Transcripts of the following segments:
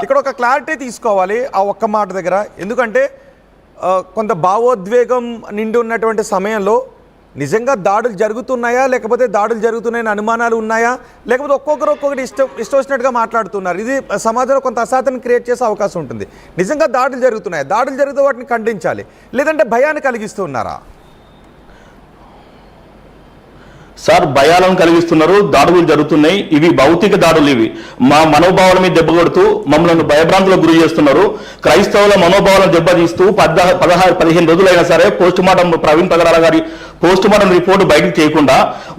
ఇక్కడ ఒక క్లారిటీ తీసుకోవాలి ఆ ఒక్క మాట దగ్గర. ఎందుకంటే కొంత భావోద్వేగం నిండి ఉన్నటువంటి సమయంలో నిజంగా దాడులు జరుగుతున్నాయా, లేకపోతే దాడులు జరుగుతున్నాయని అనుమానాలు ఉన్నాయా, లేకపోతే ఒక్కొక్కటి ఇష్టం వచ్చినట్టుగా మాట్లాడుతున్నారు. ఇది సమాజంలో కొంత అశాంతిని క్రియేట్ చేసే అవకాశం ఉంటుంది. నిజంగా దాడులు జరుగుతున్నాయా, దాడులు జరిగితే వాటిని ఖండించాలి, లేదంటే భయాన్ని కలిగిస్తున్నారా? సార్, భయాలను కలిగిస్తున్నారు, దాడులు జరుగుతున్నాయి. ఇవి భౌతిక దాడులు. ఇవి మా మనోభావాల మీద దెబ్బ కొడుతూ మమ్మల్ని భయభ్రాంతులకు గురి చేస్తున్నారు. క్రైస్తవుల మనోభావాలను దెబ్బతీస్తూ 15 రోజులైనా సరే పోస్ట్ మార్టం ప్రవీణ్ పగడాల గారి పోస్ట్ మార్టం రిపోర్టు బయటకు చేయకుండా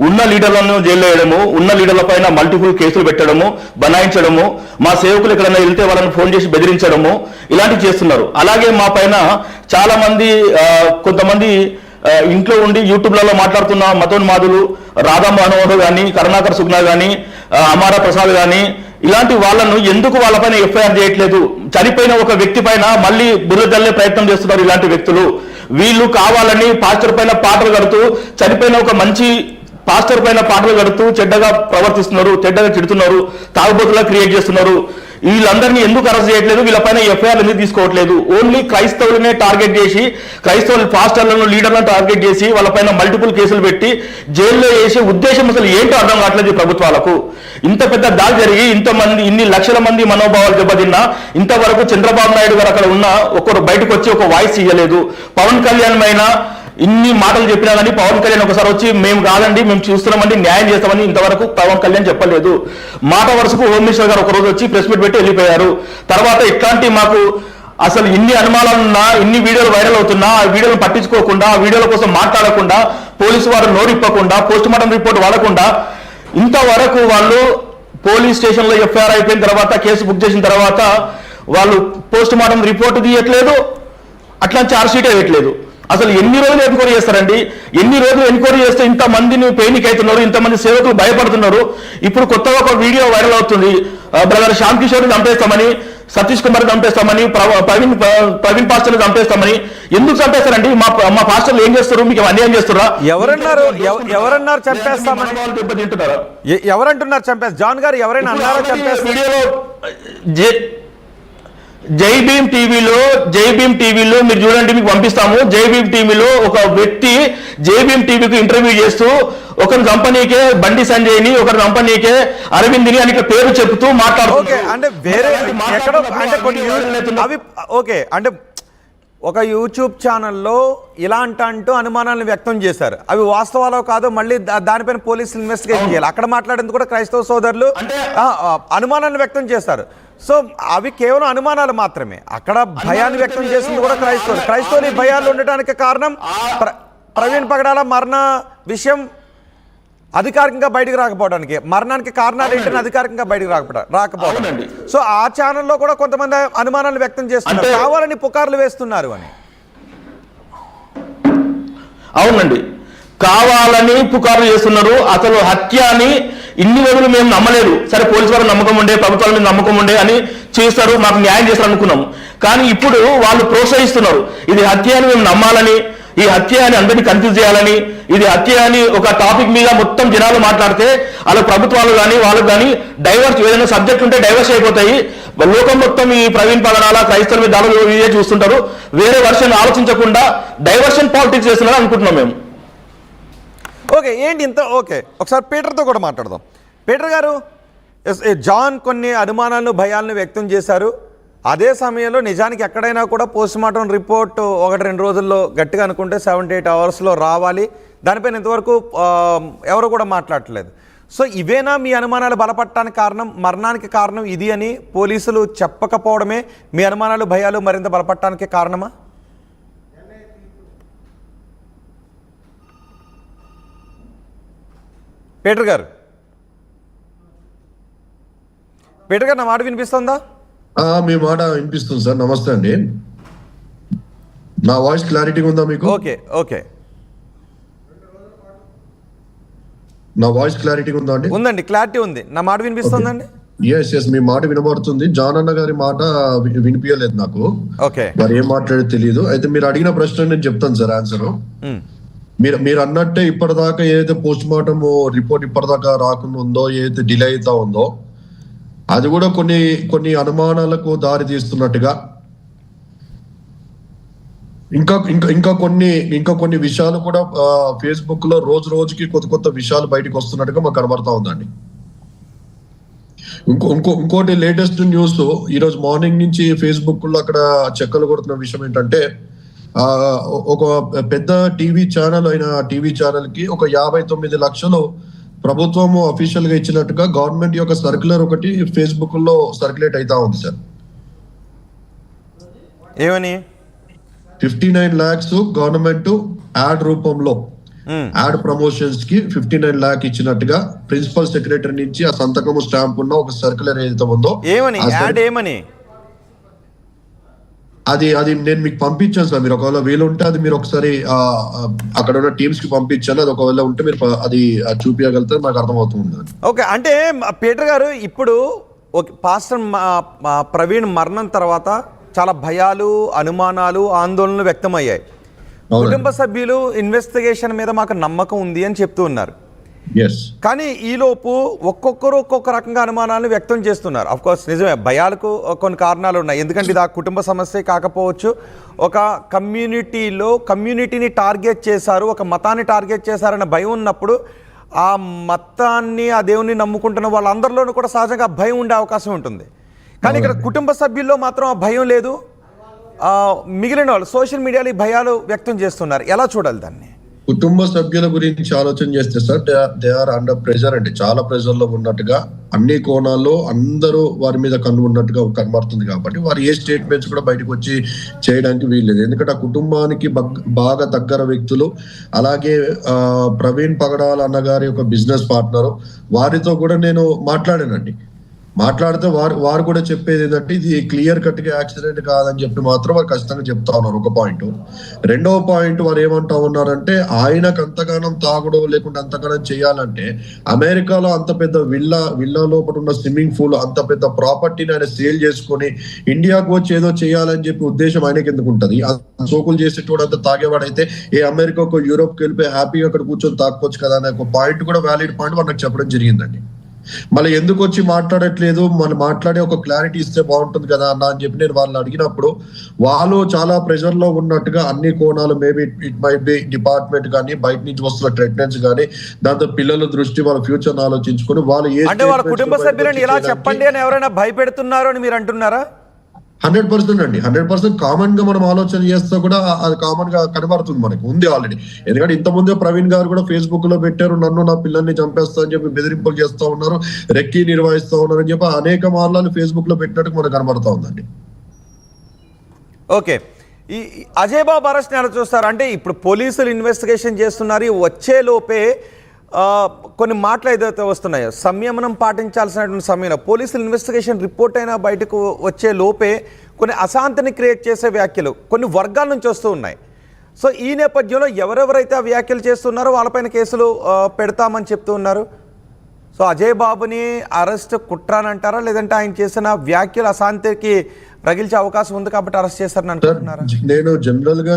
ఉన్న లీడర్లను జైల్లో వేయడము, ఉన్న లీడర్ల పైన మల్టిపుల్ కేసులు పెట్టడము, బనాయించడము, మా సేవకులు ఎక్కడైనా వెళ్తే వాళ్ళని ఫోన్ చేసి బెదిరించడము, ఇలాంటివి చేస్తున్నారు. అలాగే మా పైన చాలా మంది కొంతమంది ఇంట్లో ఉండి యూట్యూబ్లలో మాట్లాడుతున్న మతోన్మాదులు రాధా మనోహర్ కానీ, కరుణాకర్ సుగ్నా కానీ, అమారా ప్రసాద్ కానీ, ఇలాంటి వాళ్ళను ఎందుకు వాళ్ళపైన ఎఫ్ఐఆర్ చేయట్లేదు? చనిపోయిన ఒక వ్యక్తి పైన మళ్ళీ బురదల్లే ప్రయత్నం చేస్తున్నారు ఇలాంటి వ్యక్తులు. వీళ్ళు కావాలని పాస్టర్ పైన పాటలు కడుతూ, చనిపోయిన ఒక మంచి పాస్టర్ పైన పాటలు కడుతూ చెడ్డగా ప్రవర్తిస్తున్నారు, చెడ్డగా తిడుతున్నారు, తాగుబోతులా క్రియేట్ చేస్తున్నారు. వీళ్ళందరినీ ఎందుకు అరెస్ట్ చేయట్లేదు? వీళ్ళపైన ఎఫ్ఐఆర్ ఎందుకు తీసుకోవట్లేదు? ఓన్లీ క్రైస్తవులనే టార్గెట్ చేసి, క్రైస్తవుల పాస్టర్లను, లీడర్లను టార్గెట్ చేసి వాళ్ళపైన మల్టిపుల్ కేసులు పెట్టి జైల్లో వేసే ఉద్దేశం అసలు ఏంటో అర్థం కావట్లేదు ప్రభుత్వాలకు. ఇంత పెద్ద దాడి జరిగి ఇన్ని లక్షల మంది మనోభావాలు దెబ్బతిన్నా ఇంతవరకు చంద్రబాబు నాయుడు గారు అక్కడ ఉన్న ఒకరు బయటకు వచ్చి ఒక వాయిస్ ఇవ్వలేదు. పవన్ కళ్యాణ్ అయినా ఇన్ని మాటలు చెప్పినా కానీ పవన్ కళ్యాణ్ ఒకసారి వచ్చి మేము కాదండి, మేము చూస్తున్నామండి, న్యాయం చేస్తామని ఇంతవరకు పవన్ కళ్యాణ్ చెప్పలేదు. మాట వరుసకు హోమ్ మినిస్టర్ గారు ఒక రోజు వచ్చి ప్రెస్ మీట్ పెట్టి వెళ్ళిపోయారు. తర్వాత ఇట్లాంటి మాకు అసలు ఇన్ని అనుమానాలున్నా, ఇన్ని వీడియోలు వైరల్ అవుతున్నా ఆ వీడియోలు పట్టించుకోకుండా, ఆ వీడియోల కోసం మాట్లాడకుండా, పోలీసు వారు నోరిప్పకుండా, పోస్ట్ మార్టం రిపోర్ట్ వాడకుండా, ఇంతవరకు వాళ్ళు పోలీస్ స్టేషన్లో ఎఫ్ఐఆర్ అయిపోయిన తర్వాత, కేసు బుక్ చేసిన తర్వాత వాళ్ళు పోస్ట్ మార్టం రిపోర్ట్ తీయట్లేదు, అట్లా ఛార్జ్ షీట్ వేయట్లేదు. అసలు ఎన్ని రోజులు ఎంక్వైరీ చేస్తారండి? ఎన్ని రోజులు ఎంక్వైరీ చేస్తే ఇంతమందిని పెయినిక్ అవుతున్నారు, ఇంతమంది సేవకులు భయపడుతున్నారు. ఇప్పుడు కొత్తగా ఒక వీడియో వైరల్ అవుతుంది, బ్రదర్ శ్యామ్ కిషోర్ని చంపేస్తామని, సతీష్ కుమార్ చంపేస్తామని, ప్రవీణ్ పాస్టర్ని చంపేస్తామని. ఎందుకు చంపేస్తారండి? మా పాస్టర్లు ఏం చేస్తారు? మీకు అన్యాయం చేస్తారా? ఎవరన్నారు చంపేస్తామని? దెబ్బతింటున్నారా? ఎవరంటున్నారు చంపేస్తా? జాన్ గారు ఎవరైనా అన్నారా చంపేస్తా? వీడియోలో జై భీమ్ టీవీలో మీరు చూడండి, మీకు పంపిస్తాము. జై భీమ్ టీవీలో ఒక వ్యక్తి జై భీమ్ టీవీకి ఇంటర్వ్యూ చేస్తూ ఒకరి కంపెనీకే బండి సంజయ్ని, ఒకరి కంపెనీకే అరవింద్ని అని పేరు చెప్తూ మాట్లాడుతున్నారు. అంటే ఒక యూట్యూబ్ ఛానల్లో ఇలాంటూ అనుమానాలను వ్యక్తం చేశారు. అవి వాస్తవాలో కాదో మళ్ళీ దానిపైన పోలీసులు ఇన్వెస్టిగేషన్ చేయాలి. అక్కడ మాట్లాడేందుకు కూడా క్రైస్తవ సోదరులు అనుమానాలను వ్యక్తం చేస్తారు. సో అవి కేవలం అనుమానాలు మాత్రమే. అక్కడ భయాన్ని వ్యక్తం చేసింది కూడా క్రైస్తవులు ఈ భయాలు ఉండటానికి కారణం ప్రవీణ్ పగడాల మరణ విషయం అధికారికంగా బయటకు రాకపోవడానికి, మరణానికి కారణాలు ఏంటని అధికారికంగా బయటకు రాకపోవడం. సో ఆ ఛానల్లో కూడా కొంతమంది అనుమానాలు వ్యక్తం చేస్తున్నారు, కావాలని పుకార్లు వేస్తున్నారు అని. అవునండి, కావాలని పుకార్లు చేస్తున్నారు. అసలు హత్య అని ఇన్ని రోజులు మేము నమ్మలేదు. సరే, పోలీసు వారు నమ్మకం ఉండే, ప్రభుత్వాల మీద నమ్మకం ఉండే అని చేస్తారు, మాకు న్యాయం చేస్తారు అనుకున్నాము. కానీ ఇప్పుడు వాళ్ళు ప్రోత్సహిస్తున్నారు. ఇది హత్య అని మేము నమ్మాలని, ఈ హత్య అని అందరినీ కన్ఫ్యూజ్ చేయాలని, ఇది హత్య అని ఒక టాపిక్ మీద మొత్తం జనాలు మాట్లాడితే వాళ్ళ ప్రభుత్వాలు కానీ వాళ్ళకు కానీ డైవర్స్, ఏదైనా సబ్జెక్ట్ ఉంటే డైవర్స్ అయిపోతాయి. లోకం మొత్తం ఈ ప్రవీణ్ పగడాల క్రైస్తవుల మీద దాడులు చూస్తుంటారు. వేరే వర్షన్ ఆలోచించకుండా డైవర్షన్ పాలిటిక్స్ చేస్తున్నారు అనుకుంటున్నాం మేము. ఓకే, ఏంటి ఇంత? ఓకే, ఒకసారి పీటర్తో కూడా మాట్లాడదాం. పీటర్ గారు, జాన్ కొన్ని అనుమానాలను, భయాలను వ్యక్తం చేశారు. అదే సమయంలో నిజానికి ఎక్కడైనా కూడా పోస్ట్ మార్టం రిపోర్ట్ 1-2 రోజుల్లో, గట్టిగా అనుకుంటే 7-8 అవర్స్లో రావాలి. దానిపైన ఇంతవరకు ఎవరు కూడా మాట్లాడట్లేదు. సో ఇవేనా మీ అనుమానాలు బలపడటానికి కారణం, మరణానికి కారణం ఇది అని పోలీసులు చెప్పకపోవడమే మీ అనుమానాలు, భయాలు మరింత బలపడటానికి కారణమా? పీటర్ గారు నా మాట వినిపిస్తుందా? మీ మాట వినిపిస్తుంది సార్. నమస్తే అండి. నా వాయిస్ క్లారిటీ ఉందా మీకు? ఓకే. నా వాయిస్ క్లారిటీ ఉందా అండి? ఉందండి, క్లారిటీ ఉంది. నా మాట వినిపిస్తుందండి? ఎస్, మీ మాట వినబడుతుంది. జాన్ అన్న గారి మాట వినిపించలేదు నాకు. ఓకే, మరి ఏం మాట్లాడేది తెలియదు. అయితే మీరు అడిగిన ప్రశ్న నేను చెప్తాను సార్ ఆన్సర్. మీరు అన్నట్టే ఇప్పటిదాకా ఏదైతే పోస్ట్ మార్టం రిపోర్ట్ ఇప్పటిదాకా రాకుండా ఉందో, ఏదైతే డిలే అవుతా ఉందో, అది కూడా కొన్ని కొన్ని అనుమానాలకు దారి తీస్తున్నట్టుగా ఇంకా ఇంకా ఇంకా కొన్ని విషయాలు కూడా ఫేస్బుక్ లో రోజు రోజుకి కొత్త విషయాలు బయటకు వస్తున్నట్టుగా మాకు కనబడతా ఉందండి. ఇంకోటి లేటెస్ట్ న్యూస్ ఈరోజు మార్నింగ్ నుంచి ఫేస్బుక్ లో అక్కడ చెక్కలు కొడుతున్న విషయం ఏంటంటే ఒక పెద్ద టీవీ ఛానల్ అయిన టీవీ ఛానల్ కి ఒక 59 లక్షలు ప్రభుత్వము అఫీషియల్ గా ఇచ్చినట్టుగా గవర్నమెంట్ యొక్క సర్క్యులర్ ఒకటి ఫేస్బుక్ లో సర్క్యులేట్ అవుతా ఉంది సార్. ఏమని 59 lakhs గవర్నమెంట్ యాడ్ రూపంలో యాడ్ ప్రమోషన్స్ కి 59 lakh ఇచ్చినట్టుగా ప్రిన్సిపల్ సెక్రటరీ నుంచి ఆ సంతకము స్టాంప్ ఉన్న ఒక సర్క్యులర్ ఏదైతే ఉందో ఏమని యాడ్ ఏమని అది నేను మీకు పంపించాను సార్. మీరు ఒకవేళ వీలు ఉంటే అది మీరు ఒకసారి అక్కడ ఉన్న టీమ్స్ కి పంపించాను. అది ఒకవేళ ఉంటే మీరు అది చూపించగలిగితే నాకు అర్థమవుతుంది. ఓకే, అంటే పీటర్ గారు ఇప్పుడు పాస్టర్ ప్రవీణ్ మరణం తర్వాత చాలా భయాలు, అనుమానాలు, ఆందోళనలు వ్యక్తమయ్యాయి. కుటుంబ సభ్యులు ఇన్వెస్టిగేషన్ మీద మాకు నమ్మకం ఉంది అని చెప్తూ ఉన్నారు. కానీ ఈలోపు ఒక్కొక్కరు ఒక్కొక్క రకంగా అనుమానాలను వ్యక్తం చేస్తున్నారు. అఫ్ కోర్స్ నిజమే, భయాలకు కొన్ని కారణాలు ఉన్నాయి. ఎందుకంటే ఇది ఆ కుటుంబ సమస్య కాకపోవచ్చు, ఒక కమ్యూనిటీని టార్గెట్ చేశారు, ఒక మతాన్ని టార్గెట్ చేశారన్న భయం ఉన్నప్పుడు ఆ మతాన్ని, ఆ దేవుని నమ్ముకుంటున్న వాళ్ళందరిలోనూ కూడా సహజంగా భయం ఉండే అవకాశం ఉంటుంది. కానీ ఇక్కడ కుటుంబ సభ్యుల్లో మాత్రం ఆ భయం లేదు. మిగిలిన వాళ్ళు సోషల్ మీడియాలో ఈ భయాలు వ్యక్తం చేస్తున్నారు. ఎలా చూడాలి దాన్ని? కుటుంబ సభ్యుల గురించి ఆలోచన చేస్తే sir, they are under pressure అండి. చాలా ప్రెషర్ లో ఉన్నట్టుగా అన్ని కోణాల్లో అందరూ వారి మీద కన్ను ఉన్నట్టుగా కనబడుతుంది. కాబట్టి వారు ఏ స్టేట్మెంట్స్ కూడా బయటకు వచ్చి చేయడానికి వీల్లేదు. ఎందుకంటే ఆ కుటుంబానికి బాగా దగ్గర వ్యక్తులు, అలాగే ప్రవీణ్ పగడాల అన్నగారి యొక్క బిజినెస్ పార్ట్నర్, వారితో కూడా నేను మాట్లాడానండి. మాట్లాడితే వారు కూడా చెప్పేది ఏంటంటే ఇది క్లియర్ కట్ గా యాక్సిడెంట్ కాదని చెప్పి మాత్రం వారు ఖచ్చితంగా చెప్తా ఉన్నారు. ఒక పాయింట్. రెండవ పాయింట్ వారు ఏమంటా ఉన్నారంటే ఆయనకు అంతగానం తాగుడు లేకుంటే అంతగానం చేయాలంటే అమెరికాలో అంత పెద్ద విల్లా లోపల ఉన్న స్విమ్మింగ్ పూల్, అంత పెద్ద ప్రాపర్టీని ఆయన సేల్ చేసుకొని ఇండియాకు వచ్చి ఏదో చేయాలని చెప్పి ఉద్దేశం ఆయనకి ఎందుకు ఉంటది? సోకులు చేసేటోడు అంత తాగేవాడైతే ఏ అమెరికాకు, యూరోప్కి వెళ్ళిపోయి హ్యాపీగా అక్కడ కూర్చొని తాక్కోవచ్చు కదా అనే ఒక పాయింట్ కూడా వ్యాలిడ్ పాయింట్ వాళ్ళకి చెప్పడం జరిగిందండి. మళ్ళీ ఎందుకు వచ్చి మాట్లాడట్లేదు, మనం మాట్లాడే ఒక క్లారిటీ ఇస్తే బాగుంటుంది కదా అన్న అని చెప్పి నేను వాళ్ళని అడిగినప్పుడు వాళ్ళు చాలా ప్రెషర్ లో ఉన్నట్టుగా అన్ని కోణాలు, maybe it might be department కానీ, బయట నుంచి వస్తున్న ట్రీట్మెంట్స్ కానీ, దాంతో పిల్లల దృష్టి, వాళ్ళ ఫ్యూచర్ ఆలోచించుకొని వాళ్ళు అంటే వాళ్ళ కుటుంబ సభ్యులను ఇలా చెప్పండి అని ఎవరైనా భయపెడుతున్నారు అని మీరు అంటున్నారా? 100% అండి. 100% కామన్ గా మనం ఆలోచన చేస్తే కూడా అది కామన్ గా కనబడుతుంది, మనకు ఉంది ఆల్రెడీ. ఎందుకంటే ఇంతకుముందే ప్రవీణ్ గారు కూడా ఫేస్బుక్ లో పెట్టారు, నన్ను నా పిల్లల్ని చంపేస్తా అని చెప్పి బెదిరింపులు చేస్తా ఉన్నారు, రెక్కీ నిర్వహిస్తా ఉన్నారు అని చెప్పి అనేక మార్లు ఫేస్బుక్ లో పెట్టినట్టు మనకు కనబడతా ఉందండి. ఓకే, ఈ అజయ్ బాబు అరెస్ట్ ఎలా చూస్తారు? అంటే ఇప్పుడు పోలీసులు ఇన్వెస్టిగేషన్ చేస్తున్నారు, వచ్చే లోపే కొన్ని మాటలు ఏదైతే వస్తున్నాయో సంయమనం పాటించాల్సినటువంటి సమయంలో పోలీసులు ఇన్వెస్టిగేషన్ రిపోర్ట్ అయినా బయటకు వచ్చే లోపే కొన్ని అశాంతిని క్రియేట్ చేసే వ్యాఖ్యలు కొన్ని వర్గాల నుంచి వస్తూ ఉన్నాయి. సో ఈ నేపథ్యంలో ఎవరెవరైతే ఆ వ్యాఖ్యలు చేస్తున్నారో వాళ్ళపైన కేసులు పెడతామని చెప్తూ ఉన్నారు. సో అజయ్ బాబుని అరెస్ట్ కుట్రానంటారా, లేదంటే ఆయన చేసిన వ్యాఖ్యలు అశాంతికి రగిల్చే అవకాశం ఉంది కాబట్టి అరెస్ట్ చేస్తారని అంటున్నారా? నేను జనరల్ గా